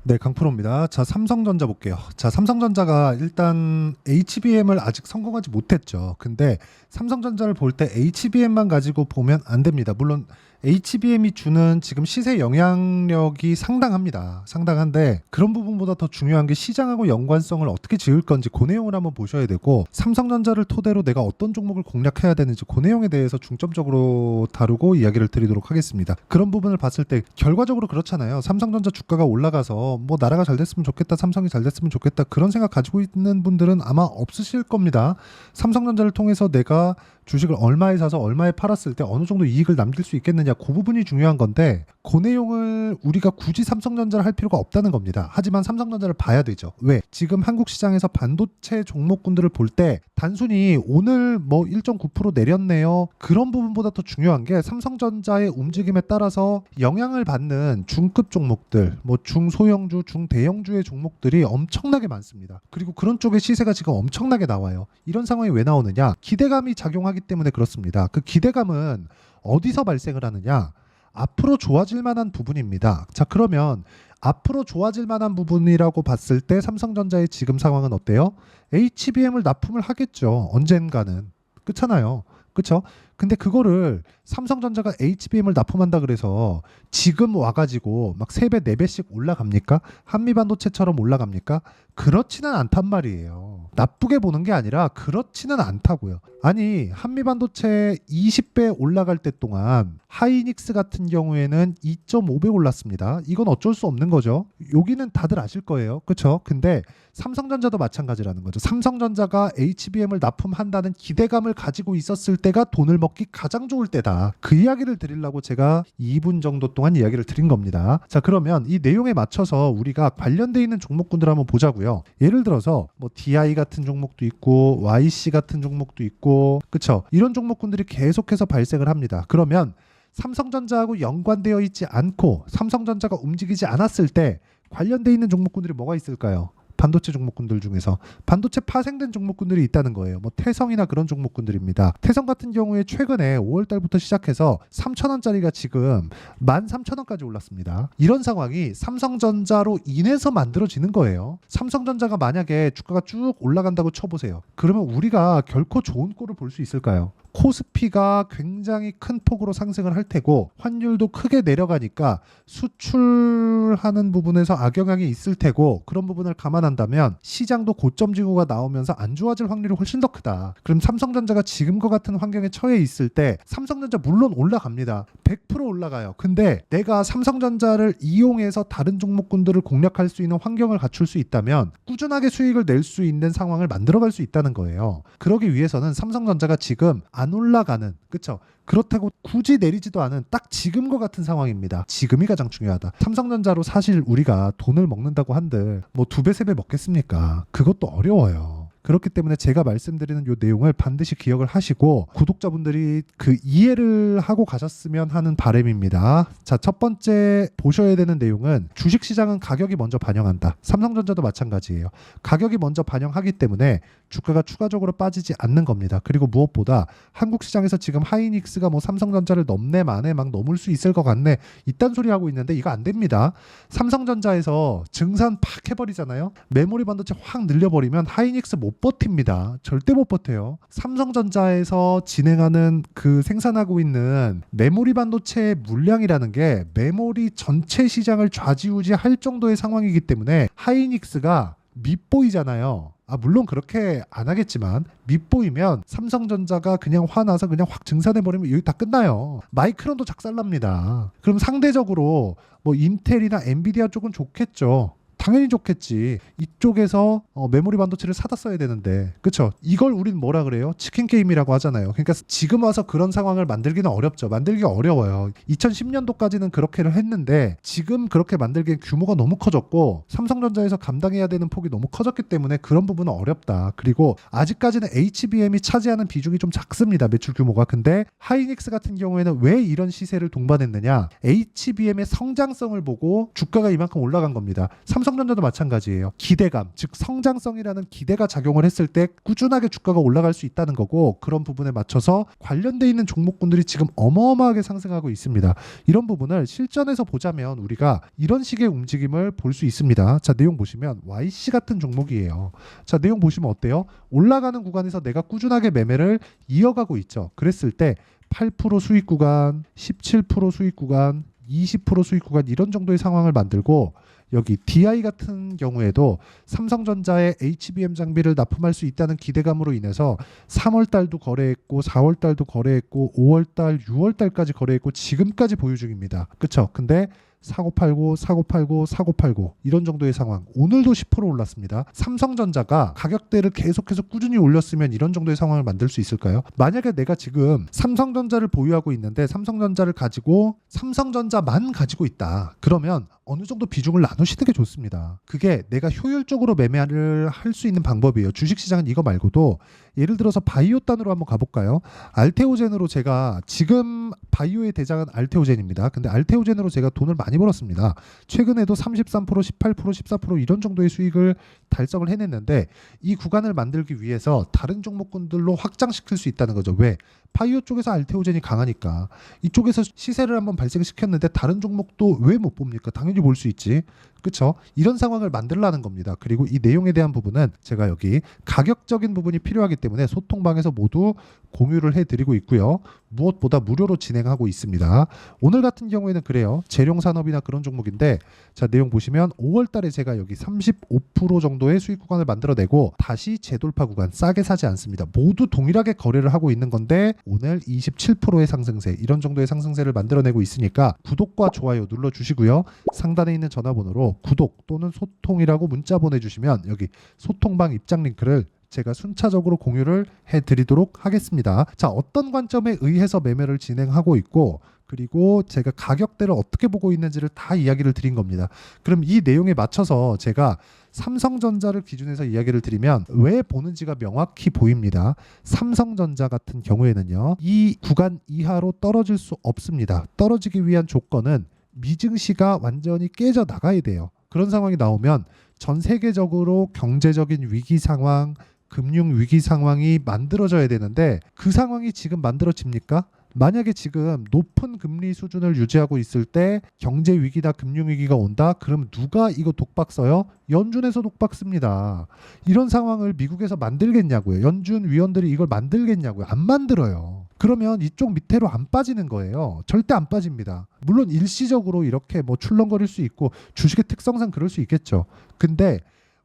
네, 강프로입니다. 자, 삼성전자 볼게요. 자, 삼성전자가 일단 HBM을 아직 성공하지 못했죠. 근데 삼성전자를 볼 때 HBM만 가지고 보면 안 됩니다. 물론 HBM이 주는 지금 시세 영향력이 상당합니다. 상당한데 그런 부분보다 더 중요한 게 시장하고 연관성을 어떻게 지을 건지 그 내용을 한번 보셔야 되고, 삼성전자를 토대로 내가 어떤 종목을 공략해야 되는지 그 내용에 대해서 중점적으로 다루고 이야기를 드리도록 하겠습니다. 그런 부분을 봤을 때 결과적으로 그렇잖아요. 삼성전자 주가가 올라가서 뭐 나라가 잘 됐으면 좋겠다, 삼성이 잘 됐으면 좋겠다, 그런 생각 가지고 있는 분들은 아마 없으실 겁니다. 삼성전자를 통해서 내가 주식을 얼마에 사서 얼마에 팔았을 때 어느 정도 이익을 남길 수 있겠느냐, 그 부분이 중요한 건데 그 내용을 우리가 굳이 삼성전자를 할 필요가 없다는 겁니다. 하지만 삼성전자를 봐야 되죠. 왜? 지금 한국 시장에서 반도체 종목군들을 볼 때 단순히 오늘 뭐 1.9% 내렸네요, 그런 부분보다 더 중요한 게 삼성전자의 움직임에 따라서 영향을 받는 중급 종목들, 뭐 중소형주, 중대형주의 종목들이 엄청나게 많습니다. 그리고 그런 쪽의 시세가 지금 엄청나게 나와요. 이런 상황이 왜 나오느냐? 기대감이 작용하기 때문에 그렇습니다. 그 기대감은 어디서 발생을 하느냐? 앞으로 좋아질 만한 부분입니다. 자, 그러면 앞으로 좋아질 만한 부분이라고 봤을 때 삼성전자의 지금 상황은 어때요? HBM을 납품을 하겠죠. 언젠가는. 그렇잖아요. 그렇죠? 근데 그거를 삼성전자가 HBM을 납품한다 그래서 지금 와가지고 막 3배, 4배씩 올라갑니까? 한미반도체처럼 올라갑니까? 그렇지는 않단 말이에요. 나쁘게 보는 게 아니라 그렇지는 않다고요. 아니, 한미반도체 20배 올라갈 때 동안 하이닉스 같은 경우에는 2.5배 올랐습니다. 이건 어쩔 수 없는 거죠. 여기는 다들 아실 거예요. 그렇죠? 근데 삼성전자도 마찬가지라는 거죠. 삼성전자가 HBM을 납품한다는 기대감을 가지고 있었을 때가 돈을 먹기 가장 좋을 때다. 그 이야기를 드리려고 제가 2분 정도 동안 이야기를 드린 겁니다. 자, 그러면 이 내용에 맞춰서 우리가 관련돼 있는 종목군들 한번 보자고요. 예를 들어서 뭐 DI 같은 종목도 있고 YC 같은 종목도 있고, 그쵸? 이런 종목군들이 계속해서 발생을 합니다. 그러면 삼성전자하고 연관되어 있지 않고 삼성전자가 움직이지 않았을 때 관련돼 있는 종목군들이 뭐가 있을까요? 반도체 종목군들 중에서 반도체 파생된 종목군들이 있다는 거예요. 뭐 태성이나 그런 종목군들입니다. 태성 같은 경우에 최근에 5월 달부터 시작해서 3,000원짜리가 지금 13,000원까지 올랐습니다. 이런 상황이 삼성전자로 인해서 만들어지는 거예요. 삼성전자가 만약에 주가가 쭉 올라간다고 쳐보세요. 그러면 우리가 결코 좋은 꼴을 볼 수 있을까요? 코스피가 굉장히 큰 폭으로 상승을 할 테고 환율도 크게 내려가니까 수출하는 부분에서 악영향이 있을 테고, 그런 부분을 감안한다면 시장도 고점 징후가 나오면서 안 좋아질 확률이 훨씬 더 크다. 그럼 삼성전자가 지금과 같은 환경에 처해 있을 때 삼성전자 물론 올라갑니다. 100% 올라가요. 근데 내가 삼성전자를 이용해서 다른 종목군들을 공략할 수 있는 환경을 갖출 수 있다면 꾸준하게 수익을 낼 수 있는 상황을 만들어갈 수 있다는 거예요. 그러기 위해서는 삼성전자가 지금 안 올라가는, 그쵸? 그렇다고 굳이 내리지도 않은 딱 지금과 같은 상황입니다. 지금이 가장 중요하다. 삼성전자로 사실 우리가 돈을 먹는다고 한들 뭐 2배, 3배 먹겠습니까? 그것도 어려워요. 그렇기 때문에 제가 말씀드리는 이 내용을 반드시 기억을 하시고 구독자분들이 그 이해를 하고 가셨으면 하는 바람입니다. 자, 첫 번째 보셔야 되는 내용은 주식시장은 가격이 먼저 반영한다. 삼성전자도 마찬가지예요. 가격이 먼저 반영하기 때문에 주가가 추가적으로 빠지지 않는 겁니다. 그리고 무엇보다 한국 시장에서 지금 하이닉스가 뭐 삼성전자를 넘네 마네 막 넘을 수 있을 것 같네 이딴 소리 하고 있는데 이거 안 됩니다. 삼성전자에서 증산 팍 해버리잖아요. 메모리 반도체 확 늘려버리면 하이닉스 못 버팁니다. 절대 못 버텨요. 삼성전자에서 진행하는 그 생산하고 있는 메모리 반도체의 물량이라는 게 메모리 전체 시장을 좌지우지할 정도의 상황이기 때문에 하이닉스가 밉보이잖아요. 물론 그렇게 안 하겠지만 밉보이면 삼성전자가 그냥 화나서 그냥 확 증산해버리면 여기 다 끝나요. 마이크론도 작살납니다. 그럼 상대적으로 뭐 인텔이나 엔비디아 쪽은 좋겠죠. 당연히 좋겠지. 이쪽에서 메모리 반도체를 사다 써야 되는데, 그쵸? 이걸 우린 뭐라 그래요? 치킨 게임이라고 하잖아요. 그러니까 지금 와서 그런 상황을 만들기는 어렵죠. 만들기가 어려워요. 2010년도까지는 그렇게를 했는데 지금 그렇게 만들기엔 규모가 너무 커졌고 삼성전자에서 감당해야 되는 폭이 너무 커졌기 때문에 그런 부분은 어렵다. 그리고 아직까지는 HBM이 차지하는 비중이 좀 작습니다. 매출 규모가. 근데 하이닉스 같은 경우에는 왜 이런 시세를 동반했느냐? HBM의 성장성을 보고 주가가 이만큼 올라간 겁니다. 삼성전자 삼성전자도 마찬가지예요. 기대감, 즉 성장성이라는 기대가 작용을 했을 때 꾸준하게 주가가 올라갈 수 있다는 거고, 그런 부분에 맞춰서 관련돼 있는 종목군들이 지금 어마어마하게 상승하고 있습니다. 이런 부분을 실전에서 보자면 우리가 이런 식의 움직임을 볼 수 있습니다. 자, 내용 보시면 YC 같은 종목이에요. 자, 내용 보시면 어때요? 올라가는 구간에서 내가 꾸준하게 매매를 이어가고 있죠. 그랬을 때 8% 수익 구간, 17% 수익 구간, 20% 수익 구간, 이런 정도의 상황을 만들고, 여기 DI 같은 경우에도 삼성전자의 HBM 장비를 납품할 수 있다는 기대감으로 인해서 3월 달도 거래했고 4월 달도 거래했고 5월 달, 6월 달까지 거래했고 지금까지 보유 중입니다. 그렇죠? 근데 사고 팔고 사고 팔고 사고 팔고 이런 정도의 상황. 오늘도 10% 올랐습니다. 삼성전자가 가격대를 계속해서 꾸준히 올렸으면 이런 정도의 상황을 만들 수 있을까요? 만약에 내가 지금 삼성전자를 보유하고 있는데 삼성전자를 가지고 삼성전자만 가지고 있다. 그러면 어느 정도 비중을 나누시는 게 좋습니다. 그게 내가 효율적으로 매매를 할 수 있는 방법이에요. 주식시장은 이거 말고도 예를 들어서 바이오 단으로 한번 가볼까요? 알테오젠으로 제가 지금 바이오의 대장은 알테오젠입니다. 근데 알테오젠으로 제가 돈을 많이 벌었습니다. 최근에도 33%, 18%, 14% 이런 정도의 수익을 달성을 해냈는데, 이 구간을 만들기 위해서 다른 종목군들로 확장시킬 수 있다는 거죠. 왜? 바이오 쪽에서 알테오젠이 강하니까. 이쪽에서 시세를 한번 발생시켰는데 다른 종목도 왜 못 봅니까? 당연히 볼 수 있지. 그렇죠? 이런 상황을 만들라는 겁니다. 그리고 이 내용에 대한 부분은 제가 여기 가격적인 부분이 필요하기 때문에 소통방에서 모두 공유를 해드리고 있고요. 무엇보다 무료로 진행하고 있습니다. 오늘 같은 경우에는 그래요. 재룡산업이나 그런 종목인데, 자, 내용 보시면 5월 달에 제가 여기 35% 정도의 수익 구간을 만들어내고 다시 재돌파 구간 싸게 사지 않습니다. 모두 동일하게 거래를 하고 있는 건데 오늘 27%의 상승세, 이런 정도의 상승세를 만들어내고 있으니까 구독과 좋아요 눌러주시고요. 상단에 있는 전화번호로 구독 또는 소통이라고 문자 보내주시면 여기 소통방 입장 링크를 제가 순차적으로 공유를 해드리도록 하겠습니다. 자, 어떤 관점에 의해서 매매를 진행하고 있고, 그리고 제가 가격대를 어떻게 보고 있는지를 다 이야기를 드린 겁니다. 그럼 이 내용에 맞춰서 제가 삼성전자를 기준해서 이야기를 드리면 왜 보는지가 명확히 보입니다. 삼성전자 같은 경우에는요, 이 구간 이하로 떨어질 수 없습니다. 떨어지기 위한 조건은 미증시가 완전히 깨져 나가야 돼요. 그런 상황이 나오면 전 세계적으로 경제적인 위기 상황, 금융 위기 상황이 만들어져야 되는데, 그 상황이 지금 만들어집니까? 만약에 지금 높은 금리 수준을 유지하고 있을 때 경제 위기나 금융 위기가 온다? 그럼 누가 이거 독박 써요? 연준에서 독박 씁니다. 이런 상황을 미국에서 만들겠냐고요. 연준 위원들이 이걸 만들겠냐고요. 안 만들어요. 그러면 이쪽 밑으로 안 빠지는 거예요. 절대 안 빠집니다. 물론 일시적으로 이렇게 뭐 출렁거릴 수 있고 주식의 특성상 그럴 수 있겠죠. 근데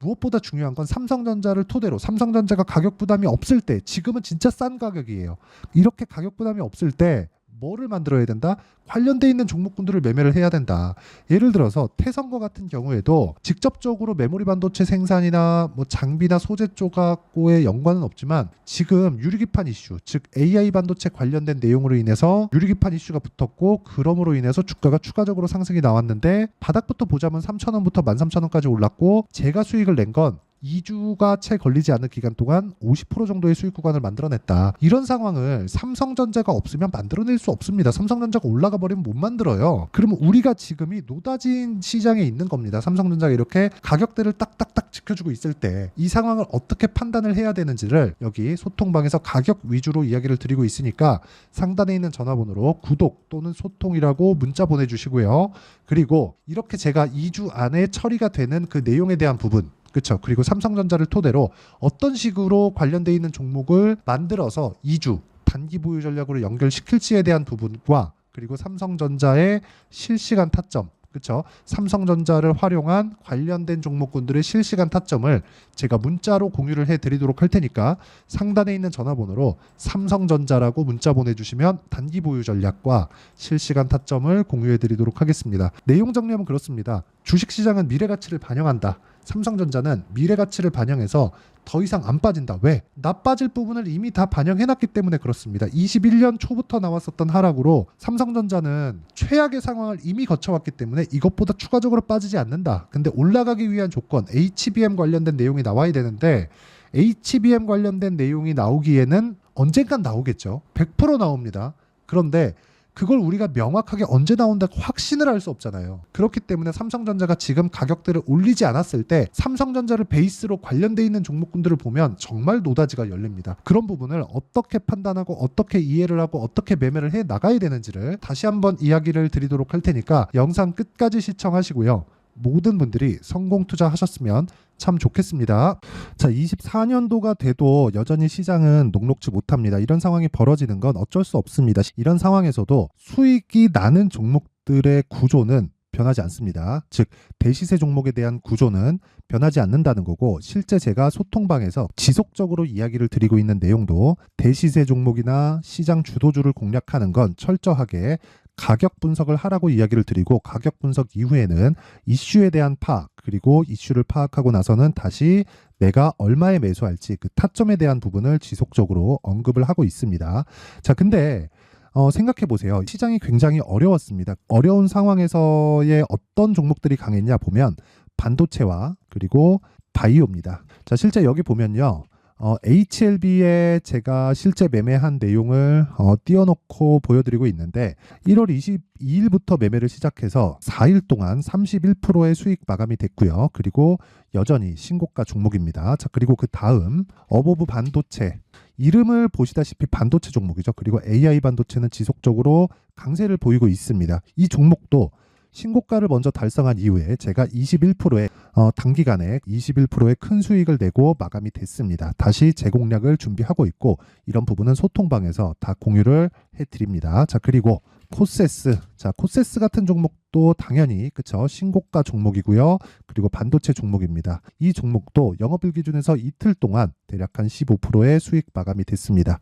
무엇보다 중요한 건 삼성전자를 토대로, 삼성전자가 가격 부담이 없을 때, 지금은 진짜 싼 가격이에요. 이렇게 가격 부담이 없을 때 뭐를 만들어야 된다? 관련돼 있는 종목군들을 매매를 해야 된다. 예를 들어서 태성거 같은 경우에도 직접적으로 메모리 반도체 생산이나 뭐 장비나 소재 쪽하고의 연관은 없지만 지금 유리기판 이슈, 즉 AI 반도체 관련된 내용으로 인해서 유리기판 이슈가 붙었고, 그럼으로 인해서 주가가 추가적으로 상승이 나왔는데, 바닥부터 보자면 3,000원부터 13,000원까지 올랐고, 제가 수익을 낸 건 2주가 채 걸리지 않는 기간 동안 50% 정도의 수익 구간을 만들어냈다. 이런 상황을 삼성전자가 없으면 만들어낼 수 없습니다. 삼성전자가 올라가 버리면 못 만들어요. 그러면 우리가 지금이 노다진 시장에 있는 겁니다. 삼성전자가 이렇게 가격대를 딱딱딱 지켜주고 있을 때 이 상황을 어떻게 판단을 해야 되는지를 여기 소통방에서 가격 위주로 이야기를 드리고 있으니까 상단에 있는 전화번호로 구독 또는 소통이라고 문자 보내주시고요. 그리고 이렇게 제가 2주 안에 처리가 되는 그 내용에 대한 부분, 그렇죠. 그리고 삼성전자를 토대로 어떤 식으로 관련돼 있는 종목을 만들어서 2주 단기 보유 전략으로 연결시킬지에 대한 부분과, 그리고 삼성전자의 실시간 타점, 그렇죠. 삼성전자를 활용한 관련된 종목군들의 실시간 타점을 제가 문자로 공유를 해드리도록 할 테니까 상단에 있는 전화번호로 삼성전자라고 문자 보내주시면 단기 보유 전략과 실시간 타점을 공유해드리도록 하겠습니다. 내용 정리하면 그렇습니다. 주식시장은 미래가치를 반영한다. 삼성전자는 미래가치를 반영해서 더 이상 안 빠진다. 왜? 나빠질 부분을 이미 다 반영해놨기 때문에 그렇습니다. 21년 초부터 나왔었던 하락으로 삼성전자는 최악의 상황을 이미 거쳐왔기 때문에 이것보다 추가적으로 빠지지 않는다. 근데 올라가기 위한 조건, HBM 관련된 내용이 나와야 되는데, HBM 관련된 내용이 나오기에는 언젠간 나오겠죠. 100% 나옵니다. 그런데 그걸 우리가 명확하게 언제 나온다고 확신을 할 수 없잖아요. 그렇기 때문에 삼성전자가 지금 가격대를 올리지 않았을 때 삼성전자를 베이스로 관련돼 있는 종목군들을 보면 정말 노다지가 열립니다. 그런 부분을 어떻게 판단하고 어떻게 이해를 하고 어떻게 매매를 해 나가야 되는지를 다시 한번 이야기를 드리도록 할 테니까 영상 끝까지 시청하시고요. 모든 분들이 성공 투자하셨으면 참 좋겠습니다. 자, 24년도가 돼도 여전히 시장은 녹록지 못합니다. 이런 상황이 벌어지는 건 어쩔 수 없습니다. 이런 상황에서도 수익이 나는 종목들의 구조는 변하지 않습니다. 즉 대시세 종목에 대한 구조는 변하지 않는다는 거고, 실제 제가 소통방에서 지속적으로 이야기를 드리고 있는 내용도 대시세 종목이나 시장 주도주를 공략하는 건 철저하게 가격 분석을 하라고 이야기를 드리고, 가격 분석 이후에는 이슈에 대한 파악, 그리고 이슈를 파악하고 나서는 다시 내가 얼마에 매수할지 그 타점에 대한 부분을 지속적으로 언급을 하고 있습니다. 자, 근데 생각해 보세요. 시장이 굉장히 어려웠습니다. 어려운 상황에서의 어떤 종목들이 강했냐 보면 반도체와 그리고 바이오입니다. 자, 실제 여기 보면요. HLB에 제가 실제 매매한 내용을 띄워놓고 보여드리고 있는데 1월 22일부터 매매를 시작해서 4일 동안 31%의 수익 마감이 됐고요. 그리고 여전히 신고가 종목입니다. 자, 그리고 그 다음 어보브 반도체, 이름을 보시다시피 반도체 종목이죠. 그리고 AI 반도체는 지속적으로 강세를 보이고 있습니다. 이 종목도 신고가를 먼저 달성한 이후에 제가 21%의 단기간에 21%의 큰 수익을 내고 마감이 됐습니다. 다시 재공략을 준비하고 있고, 이런 부분은 소통방에서 다 공유를 해드립니다. 자, 그리고 코세스. 자, 코세스 같은 종목도 당연히 그쵸, 신고가 종목이고요. 그리고 반도체 종목입니다. 이 종목도 영업일 기준에서 이틀 동안 대략 한 15%의 수익 마감이 됐습니다.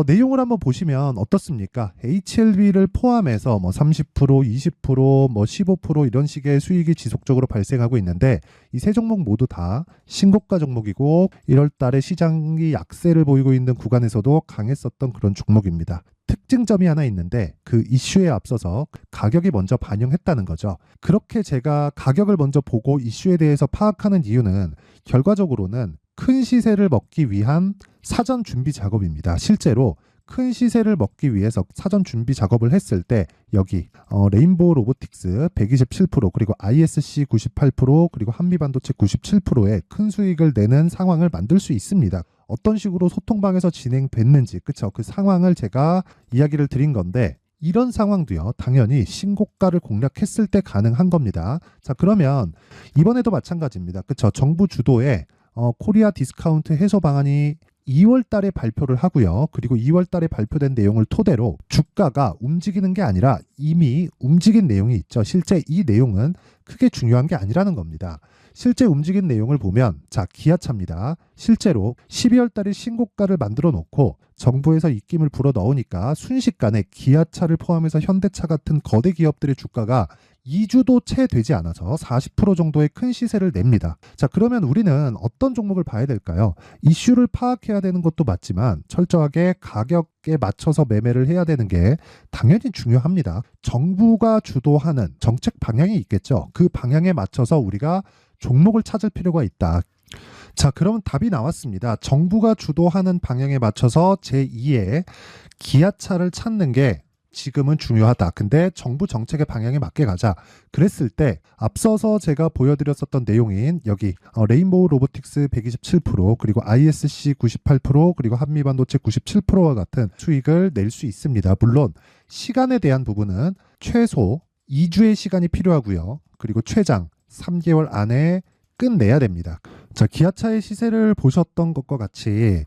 내용을 한번 보시면 어떻습니까? HLB를 포함해서 뭐 30%, 20%, 뭐 15% 이런 식의 수익이 지속적으로 발생하고 있는데, 이 세 종목 모두 다 신고가 종목이고 1월 달에 시장이 약세를 보이고 있는 구간에서도 강했었던 그런 종목입니다. 특징점이 하나 있는데 그 이슈에 앞서서 가격이 먼저 반영했다는 거죠. 그렇게 제가 가격을 먼저 보고 이슈에 대해서 파악하는 이유는 결과적으로는 큰 시세를 먹기 위한 사전 준비 작업입니다. 실제로 큰 시세를 먹기 위해서 사전 준비 작업을 했을 때 여기 레인보우 로보틱스 127%, 그리고 ISC 98%, 그리고 한미반도체 97%의 큰 수익을 내는 상황을 만들 수 있습니다. 어떤 식으로 소통방에서 진행됐는지, 그쵸? 그 상황을 제가 이야기를 드린 건데, 이런 상황도요, 당연히 신고가를 공략했을 때 가능한 겁니다. 자, 그러면 이번에도 마찬가지입니다. 그쵸? 정부 주도의 코리아 디스카운트 해소 방안이 2월 달에 발표를 하고요. 그리고 2월 달에 발표된 내용을 토대로 주가가 움직이는 게 아니라 이미 움직인 내용이 있죠. 실제 이 내용은 크게 중요한 게 아니라는 겁니다. 실제 움직인 내용을 보면, 자, 기아차입니다. 실제로 12월 달에 신고가를 만들어 놓고 정부에서 입김을 불어 넣으니까 순식간에 기아차를 포함해서 현대차 같은 거대 기업들의 주가가 2주도 채 되지 않아서 40% 정도의 큰 시세를 냅니다. 자, 그러면 우리는 어떤 종목을 봐야 될까요? 이슈를 파악해야 되는 것도 맞지만 철저하게 가격에 맞춰서 매매를 해야 되는 게 당연히 중요합니다. 정부가 주도하는 정책 방향이 있겠죠. 그 방향에 맞춰서 우리가 종목을 찾을 필요가 있다. 자, 그러면 답이 나왔습니다. 정부가 주도하는 방향에 맞춰서 제2의 기아차를 찾는 게 지금은 중요하다. 근데 정부 정책의 방향에 맞게 가자. 그랬을 때 앞서서 제가 보여드렸었던 내용인 여기 레인보우 로보틱스 127%, 그리고 ISC 98%, 그리고 한미반도체 97%와 같은 수익을 낼 수 있습니다. 물론 시간에 대한 부분은 최소 2주의 시간이 필요하고요. 그리고 최장 3개월 안에 끝내야 됩니다. 자, 기아차의 시세를 보셨던 것과 같이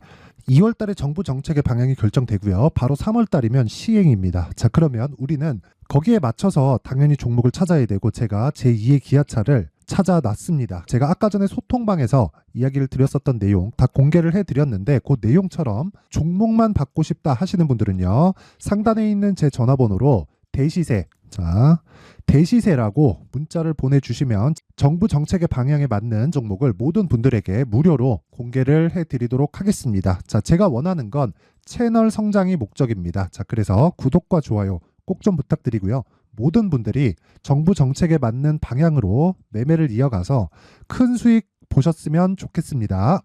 2월 달에 정부 정책의 방향이 결정되고요. 바로 3월 달이면 시행입니다. 자, 그러면 우리는 거기에 맞춰서 당연히 종목을 찾아야 되고, 제가 제2의 기아차를 찾아놨습니다. 제가 아까 전에 소통방에서 이야기를 드렸었던 내용 다 공개를 해드렸는데, 그 내용처럼 종목만 받고 싶다 하시는 분들은요, 상단에 있는 제 전화번호로 대시세, 자, 대시세라고 문자를 보내주시면 정부 정책의 방향에 맞는 종목을 모든 분들에게 무료로 공개를 해드리도록 하겠습니다. 자, 제가 원하는 건 채널 성장이 목적입니다. 자, 그래서 구독과 좋아요 꼭 좀 부탁드리고요. 모든 분들이 정부 정책에 맞는 방향으로 매매를 이어가서 큰 수익 보셨으면 좋겠습니다.